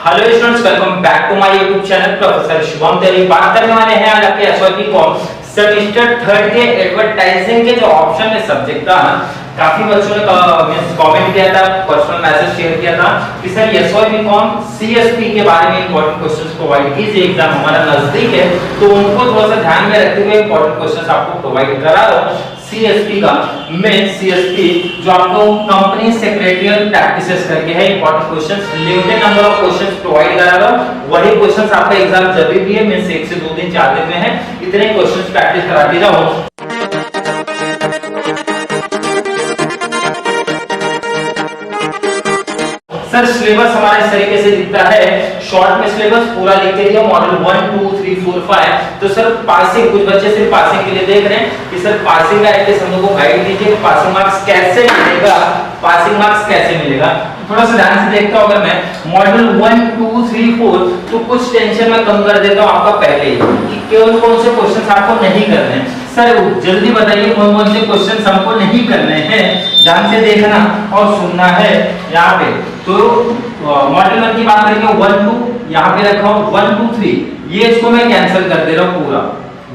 Hello students, welcome back to my YouTube channel professor Shubham Teri. बात करने वाले हैं आज आपके एसवाईपी कॉम सेमेस्टर 3 के एडवर्टाइजिंग के जो ऑप्शन में सब्जेक्ट था। काफी बच्चों ने कमेंट किया था, पर्सनल मैसेज शेयर किया था कि सर एसवाईपी कॉम सीएसपी के बारे में इंपॉर्टेंट क्वेश्चंस प्रोवाइड कीजिए, एग्जाम हमारा नजदीक है तो उनको थोड़ा सा ध्यान में रखते हुए इंपॉर्टेंट क्वेश्चंस आपको प्रोवाइड करा रहा हूं। सीएसपी का मेन सीएसपी जो आपको कंपनी सेक्रेटरियल प्रैक्टिसेस करके है, important questions limited number of questions provide करा रहा हूं। वही क्वेश्चंस आपका एग्जाम जब भी है मींस 1 से 2 दिन 4 दिन में है, इतने क्वेश्चंस प्रैक्टिस कराते जाओ। सर सिलेबस हमारा इस तरीके से दिखता है, शॉर्ट में सिलेबस पूरा लिख के दिया, मॉडल 1 2 3 4 5। तो सर पासिंग, कुछ बच्चे सिर्फ पासिंग के लिए देख रहे हैं कि सर पासिंग का एटलीस्ट हम लोग को गाइड दीजिए, पासिंग मार्क्स कैसे मिलेगा, पासिंग मार्क्स कैसे मिलेगा। थोड़ा सा ध्यान से देखता हूं अगर मैं मॉडल 1 2 3 4 तो कुछ टेंशन मैं कम कर देता हूं आपका पहले कि कौन कौन से क्वेश्चंस आपको नहीं करने हैं। सर जल्दी बताइए कौन कौन से क्वेश्चंस हमको नहीं करने हैं, ध्यान से देखना और सुनना है यहाँ पे। तो मॉडल 1 की बात करेंगे 1 2 यहाँ पे रखा हूं 1 2 3, ये इसको मैं कैंसिल कर दे रहा हूं पूरा,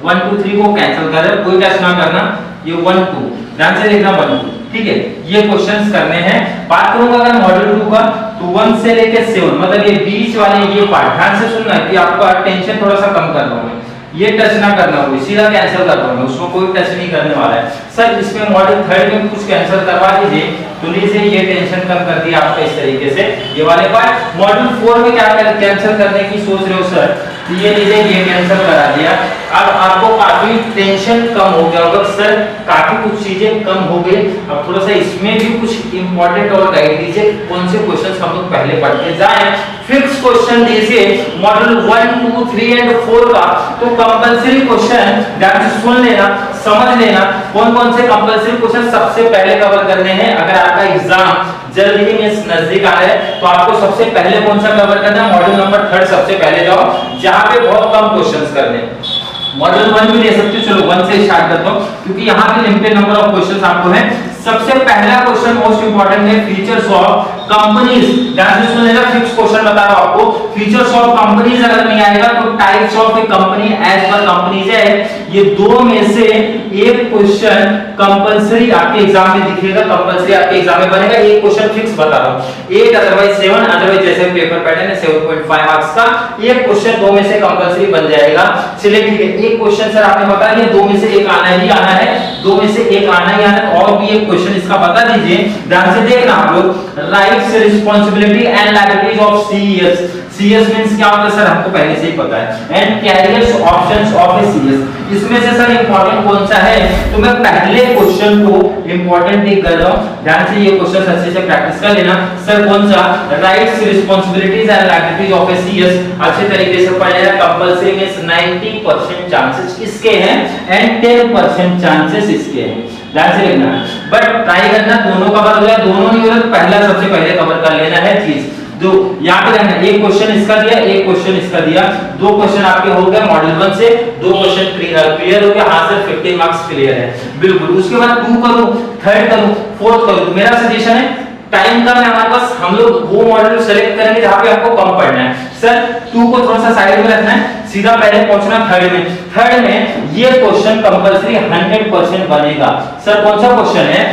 1 2 3 को कैंसिल कर रहा हूं, कोई टेस्ट ना करना। ये 1 2 ध्यान से देखना 1 2, ठीक है, ये क्वेश्चंस करने हैं। बात करूंगा अगर मॉडल 2 का तो 1 से लेके 7 मतलब ये बीच वाले ये पार्ट ध्यान से सुनना है कि आपका टेंशन थोड़ा सा कम कर रहा हूं, ये टच ना करना, कोई सीधा कैंसिल कर रहा हूं, उसको कोई टच नहीं करने वाला है। सर इसमें मॉडल 3 में कुछ कैंसिल करवा दीजिए तो लीजिए ये टेंशन कम कर दिया आपका इस तरीके से ये वाले पार्ट। मॉडल 4 में क्या कैंसिल करने की सोच रहे हो सर, तो ये लीजिए ये कैंसिल करा दिया। अब आपको काफी टेंशन कम हो गया होगा, सर काफी कुछ चीजें कम हो गई। अब थोड़ा सा इसमें भी कुछ इंपॉर्टेंट और गाइड दीजिए, कौन से क्वेश्चंस हम लोग पहले पढ़ के जाएं। फिक्स क्वेश्चन दीजिए मॉडल 1 2 3 एंड 4 का, तो कंपलसरी क्वेश्चन ध्यान से सुन लेना, समझ लेना कौन कौन से कंपलसरी क्वेश्चन सबसे पहले कवर करने हैं। अगर आपका एग्जाम जल्दी ही में नजदीक आ रहा है तो आपको सबसे पहले कौन सा कवर करना है, मॉडल नंबर 3 सबसे पहले जाओ जहां पे बहुत कम क्वेश्चंस करने हैं। मॉडल 1 भी ले सकते हो, चलो 1 से स्टार्ट करता हूं क्योंकि यहां पे लिमिटेड नंबर ऑफ क्वेश्चंस आपको है। सबसे पहला क्वेश्चन मोस्ट इंपोर्टेंट है, फीचर्स ऑफ कंपनीज। ध्यान से सुन लेना, फिक्स क्वेश्चन बता रहा हूं आपको। फीचर्स ऑफ कंपनीज अगर नहीं आएगा तो types of a company as per companies है, ये दो में से एक क्वेश्चन कंपलसरी आपके एग्जाम में दिखेगा, कंपलसरी आपके एग्जाम में बनेगा। एक क्वेश्चन फिक्स बता रहा हूं, 8 अदरवाइज 7, अदरवाइज जैसे पेपर पैटर्न है 7.5 मार्क्स का, एक क्वेश्चन दो में से कंपलसरी बन जाएगा। चलिए ठीक है, एक क्वेश्चन सर आपने बता दिया, दो में से एक आना ही आना है, दो में से एक आना ही आना है। और भी एक क्वेश्चन इसका बता दीजिए, ध्यान से देखना आप लोग, rights responsibility and liabilities of CS. CS means क्या होता है सर हमको पहले से ही पता है, and carriers options of A CS. इसमें से सर इंपॉर्टेंट कौन सा है, तो मैं पहले क्वेश्चन को इंपॉर्टेंट टिक कर रहा हूं, ध्यान से ये क्वेश्चन अच्छे से प्रैक्टिस कर लेना। सर कौन सा, rights responsibilities and liabilities of A CS अच्छे तरीके से पढ़ लेना। कंपलसरी मींस 90% चांसेस इसके हैं एंड 10% चांसेस इसके हैं, ध्यान से लिखना। बट ट्राई करना दोनों कवर हो जाए, दोनों नहीं हो रहा तो पहला सबसे पहले कवर कर लेना है चीज। दो यहाँ पे रहना, एक क्वेश्चन इसका दिया, एक क्वेश्चन इसका दिया, दो क्वेश्चन आपके हो गए मॉडल 1 से, दो क्वेश्चन क्लियर हो गया, हां सर 15 मार्क्स क्लियर है बिल्कुल। उसके बाद 2 करूं, 3 करूं, 4 करूं, तो मेरा सजेशन है टाइम कम है हमारे पास, हम लोग वो मॉडल सेलेक्ट करेंगे जहां पे आपको कम पढ़ना है। सर 2 को थोड़ा सा साइड में रखना है, सीधा पहले पहुंचना 3rd में। 3rd में ये क्वेश्चन कंपलसरी 100% बनेगा। सर कौन सा क्वेश्चन है,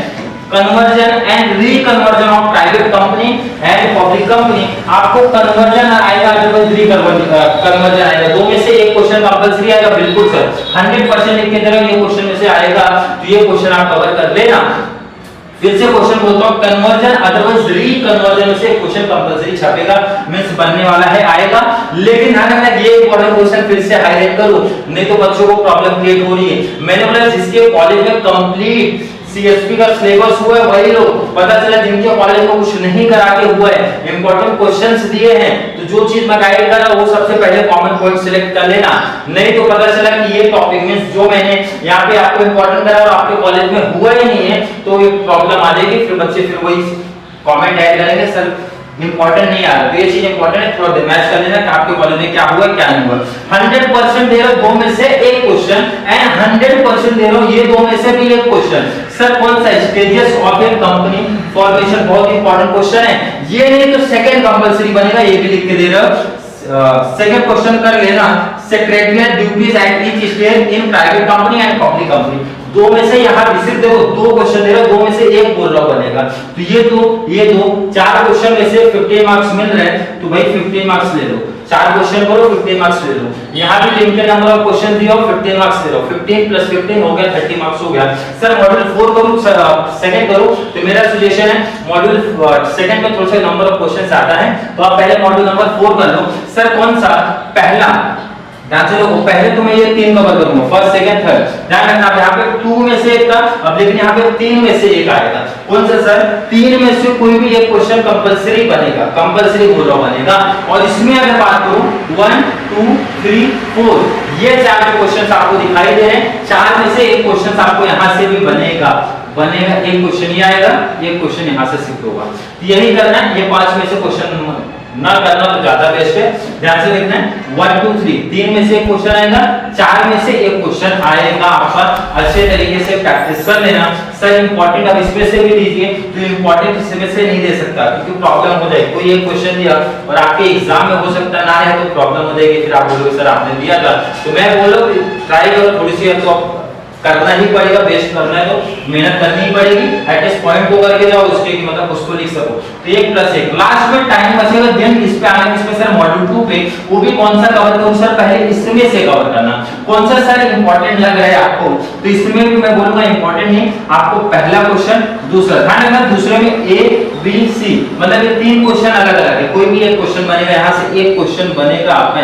conversion and reconversion of private company and public company. आपको कन्वर्जन आएगा अदरवाइज रीकन्वर्जन आएगा, दो में से एक क्वेश्चन कंपलसरी आएगा बिल्कुल सर, 100% लिख के दे रहा हूं, ये क्वेश्चन में से आएगा तो ये क्वेश्चन आप कवर कर लेना। फिर से क्वेश्चन बोलता हूं, कन्वर्जन अदरवाइज रीकन्वर्जन में से क्वेश्चन कंपलसरी छपेगा, मींस बनने वाला है, आएगा। लेकिन ध्यान रखना ये इंपॉर्टेंट क्वेश्चन फिर से हाईलाइट करो, नहीं तो बच्चों को प्रॉब्लम क्रिएट हो रही है। मैंने बोला जिसके कॉलेज में कंप्लीट सीएसपी का सिलेबस हुआ है वही लोग, पता चला जिनके कॉलेज में कुछ नहीं करा के हुआ है, इंपॉर्टेंट क्वेश्चंस दिए हैं, तो जो चीज मैं गाइड कर रहा हूं वो सबसे पहले कॉमन पॉइंट सिलेक्ट कर लेना। नहीं तो पता चला कि ये टॉपिक में जो मैंने यहाँ पे आपको इंपॉर्टेंट करा और आपके कॉलेज में हुआ ही नहीं है तो ये प्रॉब्लम आ जाएगी, फिर बच्चे फिर वही कमेंट ऐड करेंगे सर इंपॉर्टेंट नहीं आ रहा, तो ये चीज इंपॉर्टेंट है, थोड़ा मैच कर लेना कि आपके कॉलेज में क्या हुआ क्या नहीं हुआ। 100% दे रहा हूं दो में से एक क्वेश्चन एंड 100% दे रहा हूं ये दो में से भी एक क्वेश्चन। सर कौन सा? Stages of a company formation, बहुत इंपॉर्टेंट क्वेश्चन है। ये नहीं तो सेकंड कंपलसरी बनेगा, ये भी लिख के दे रहा हूं। सेकंड क्वेश्चन कर लेना, secretarial duties at each stage in private company and public company. दो में से यहाँ रिसीव देखो दो क्वेश्चन दे रहा हूं, दो में से एक बोल रहा बनेगा, तो ये दो चार क्वेश्चन में से 15 मार्क्स मिल रहे हैं, तो भाई 15 मार्क्स ले लो, चार क्वेश्चन करो 15 मार्क्स ले लो। यहाँ भी लिमिटेड नंबर ऑफ क्वेश्चन दिया हो, 15 मार्क्स ले लो, 15 प्लस 15 हो गया 30 मार्क्स हो गया। सर मॉड्यूल 4 करूं सेकंड करूं, तो मेरा सजेशन है मॉड्यूल सेकंड में थोड़ा सा नंबर ऑफ क्वेश्चन ज्यादा है, तो आप पहले मॉड्यूल नंबर 4 कर लो। सर कौन सा? पहला ध्यान से देखो, पहले तो मैं ये तीन कवर करूंगा, फर्स्ट सेकंड थर्ड, ध्यान रखना यहाँ पे 2 में से एक था, अब लेकिन यहाँ पे 3 में से एक आएगा। कौन सा सर? 3 में से कोई भी एक क्वेश्चन कंपलसरी बनेगा, कंपलसरी बोल रहा बनेगा। और इसमें अगर बात करूं 1 2 3 4 ये चार क्वेश्चन आपको दिखाई दे रहे हैं, चार में से एक क्वेश्चन आपको यहाँ से भी बनेगा, एक क्वेश्चन ही आएगा, एक क्वेश्चन यहाँ से शिफ्ट होगा, यही करना है। ये 5 में से क्वेश्चन ना करना तो ज्यादा बेस्ट है, ध्यान से देखना है। 1 2 3 3 में से एक क्वेश्चन आएगा, 4 में से एक क्वेश्चन आएगा, आपका अच्छे तरीके से प्रैक्टिस कर लेना। सर इंपॉर्टेंट अब इसमें से भी दीजिए, तो इंपॉर्टेंट इसमें से नहीं दे सकता क्योंकि प्रॉब्लम हो जाएगी। कोई एक क्वेश्चन दिया और आपके एग्जाम में हो सकता ना है तो प्रॉब्लम हो जाएगी, फिर आप बोलोगे सर आपने दिया था। तो मैं बोल रहा हूं ट्राई करो, थोड़ी सी तो करना ही पड़ेगा, बेस्ट करना है तो मेहनत करनी ही पड़ेगी, एटलीस्ट पॉइंट को करके जाओ उसके कि मतलब उसको लिख सको। तो 1 + 1 लास्ट में टाइम बचेगा, देन इस पे आना, इसमें सर मॉड्यूल 2 पे वो भी कौन सा कवर करूं सर? पहले इसमें से कवर करना, कौन सा सर इंपॉर्टेंट लग रहा है आपको, तो इसमें भी मैं बोलूंगा इंपॉर्टेंट नहीं, आपको पहला क्वेश्चन दूसरा, ध्यान रखना दूसरे में A B C मतलब ये 3 क्वेश्चन अलग अलग है, कोई भी एक क्वेश्चन बनेगा, यहाँ से एक क्वेश्चन बनेगा आपका,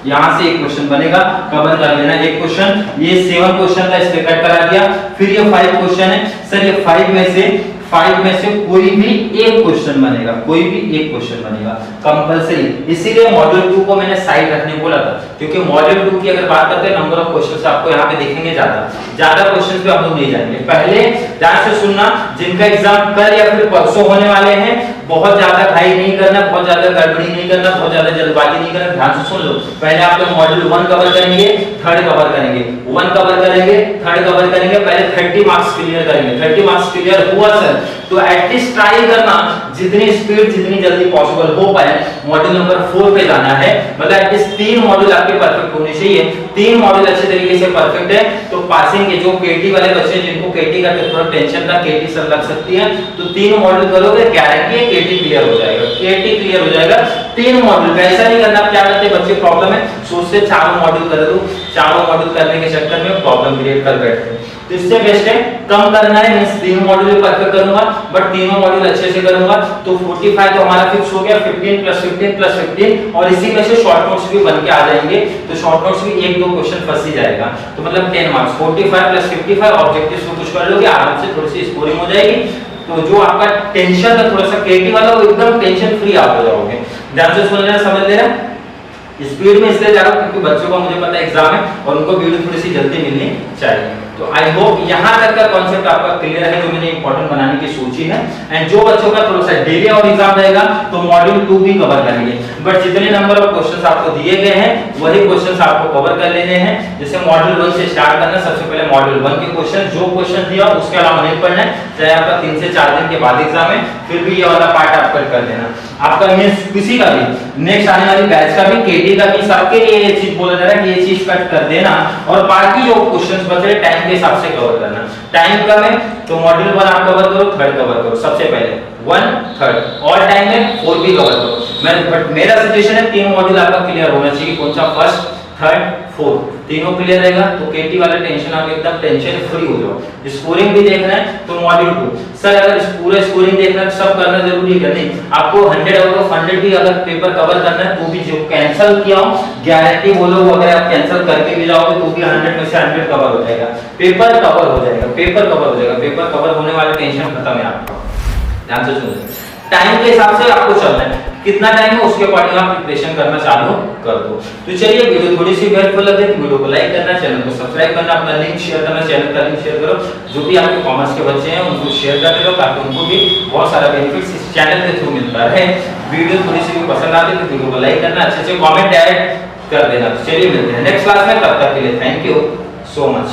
यहाँ से एक क्वेश्चन बनेगा, कवर कर लेना एक क्वेश्चन। ये 7 क्वेश्चन था, इसलिए कट करा दिया। फिर ये 5 क्वेश्चन है, सर ये 5 में से कोई भी एक क्वेश्चन बनेगा, कोई भी एक क्वेश्चन बनेगा कंपलसरी। इसीलिए मॉड्यूल 2 को मैंने साइड रखने बोला था, क्योंकि मॉड्यूल 2 की अगर बात करते हैं नंबर ऑफ क्वेश्चंस आपको यहाँ पे देखेंगे ज्यादा क्वेश्चंस पे हम लोग नहीं जाएंगे। पहले ध्यान से सुनना, जिनका एग्जाम कल या फिर परसों होने वाले हैं, बहुत ज्यादा घाई नहीं करना, बहुत ज्यादा गड़बड़ी नहीं करना, बहुत ज्यादा जल्दबाजी नहीं करना, ध्यान से सुन लो। पहले आप लोग मॉड्यूल 1 कवर करेंगे, थर्ड कवर करेंगे, 1 कवर करेंगे, थर्ड कवर करेंगे, पहले 30 मार्क्स क्लियर करेंगे। 30 मार्क्स क्लियर हुआ सर तो एटलीस्ट ट्राई करना जितनी स्पीड जितनी जल्दी पॉसिबल हो पाए मॉड्यूल नंबर 4 पे जाना है, मतलब एटलीस्ट 3 मॉड्यूल आपके परफेक्ट होने चाहिए। 3 मॉड्यूल अच्छे तरीके से परफेक्ट है तो पासिंग के जो केटी वाले बच्चे जिनको केटी का थोड़ा टेंशन था, केटी सर लग सकती है, तो 3 मॉड्यूल करोगे गारंटी है केटी क्लियर हो जाएगा, केटी क्लियर हो जाएगा 3 मॉड्यूल। ऐसा नहीं करना, क्या करते बच्चे प्रॉब्लम है सोचते 4 मॉड्यूल कर दूं, 4 मॉड्यूल करने के चक्कर में प्रॉब्लम क्रिएट कर बैठते हैं। तो इससे बेस्ट है कम करना है, मैं 3 मॉड्यूल परफेक्ट करूंगा, बट तीनों मॉड्यूल अच्छे से करूंगा। तो 45 तो हमारा फिक्स हो गया, 15 + 15 + 15 और इसी में से शॉर्ट नोट्स भी बन के आ जाएंगे, तो शॉर्ट नोट्स भी 1-2 क्वेश्चन फंस ही जाएगा, तो मतलब 10 मार्क्स 45 + 55 ऑब्जेक्टिव्स को कुछ कर लोगे आराम से, थोड़ी सी स्कोरिंग हो जाएगी। तो जो आपका टेंशन है थोड़ा सा केटी वाला वो एकदम टेंशन फ्री आप हो जाओगे। ध्यान से सुन लेना, समझ लेना। स्पीड में इसलिए जा रहा हूं क्योंकि बच्चों का मुझे पता है एग्जाम है और उनको वीडियो थोड़ी सी जल्दी मिलनी चाहिए। तो आई होप यहां तक का कांसेप्ट आपका क्लियर है जो मैंने इंपॉर्टेंट बनाने की सोची है। एंड जो बच्चों का थोड़ा सा डेली और एग्जाम रहेगा तो मॉड्यूल 2 भी कवर करेंगे, बट जितने नंबर ऑफ क्वेश्चंस आपको दिए गए हैं वही क्वेश्चंस आपको कवर कर लेने हैं। जैसे मॉड्यूल 1 से स्टार्ट करना, सबसे पहले मॉड्यूल 1 के क्वेश्चन, जो क्वेश्चन दिया उसके अलावा नहीं पढ़ना है, चाहे आपका 3 से 4 दिन के बाद एग्जाम है, फिर भी ये वाला पार्ट आप कर देना। आपका किसी का भी नेक्स्ट आने वाली बैच का भी, केटी का भी, सबके लिए ये चीज बोला जा रहा है कि ये चीज कट कर देना और बाकी जो क्वेश्चंस बच रहे टाइम के हिसाब से कवर करना। टाइम कम है तो मॉड्यूल 1 आप कवर करो, थर्ड कवर करो, सबसे पहले 1 थर्ड और टाइम में 4 भी कवर करो। बट मेरा सजेशन है 3 मॉड्यूल आपका क्लियर होना चाहिए, कौन सा? फर्स्ट, थर्ड, फोर्थ, तीनों क्लियर रहेगा तो केटी वाला टेंशन आप एकदम टेंशन फ्री हो जाओ। स्कोरिंग भी देखना है तो मॉड्यूल 2 सर अगर पूरा स्कोरिंग देखना है सब करना जरूरी है नहीं, आपको 100 आउट ऑफ 100 भी अगर पेपर कवर करना है तो भी जो कैंसिल किया हो गारंटी बोलो, अगर आप कैंसिल करके भी जाओगे तो भी 100 में से 100 कवर हो जाएगा, पेपर कवर हो जाएगा, पेपर कवर हो जाएगा, पेपर कवर होने वाला टेंशन खत्म है आपका। ध्यान से सुनो। टाइम के हिसाब से आपको चलना है, कितना टाइम है उसके अकॉर्डिंग आप प्रिपरेशन करना चालू कर दो। तो चलिए वीडियो थोड़ी सी हेल्पफुल लगे तो वीडियो को लाइक करना, चैनल को सब्सक्राइब करना, अपना लिंक शेयर करना, चैनल का लिंक शेयर करो, जो भी आपके कॉमर्स के बच्चे हैं उनको शेयर करते रहो ताकि उनको भी बहुत सारा बेनिफिट्स इस चैनल के थ्रू मिलता है। वीडियो थोड़ी सी भी पसंद आती है तो वीडियो को लाइक करना, अच्छे से कमेंट ऐड कर देना। तो चलिए मिलते हैं नेक्स्ट क्लास में, तब तक के लिए थैंक यू सो मच।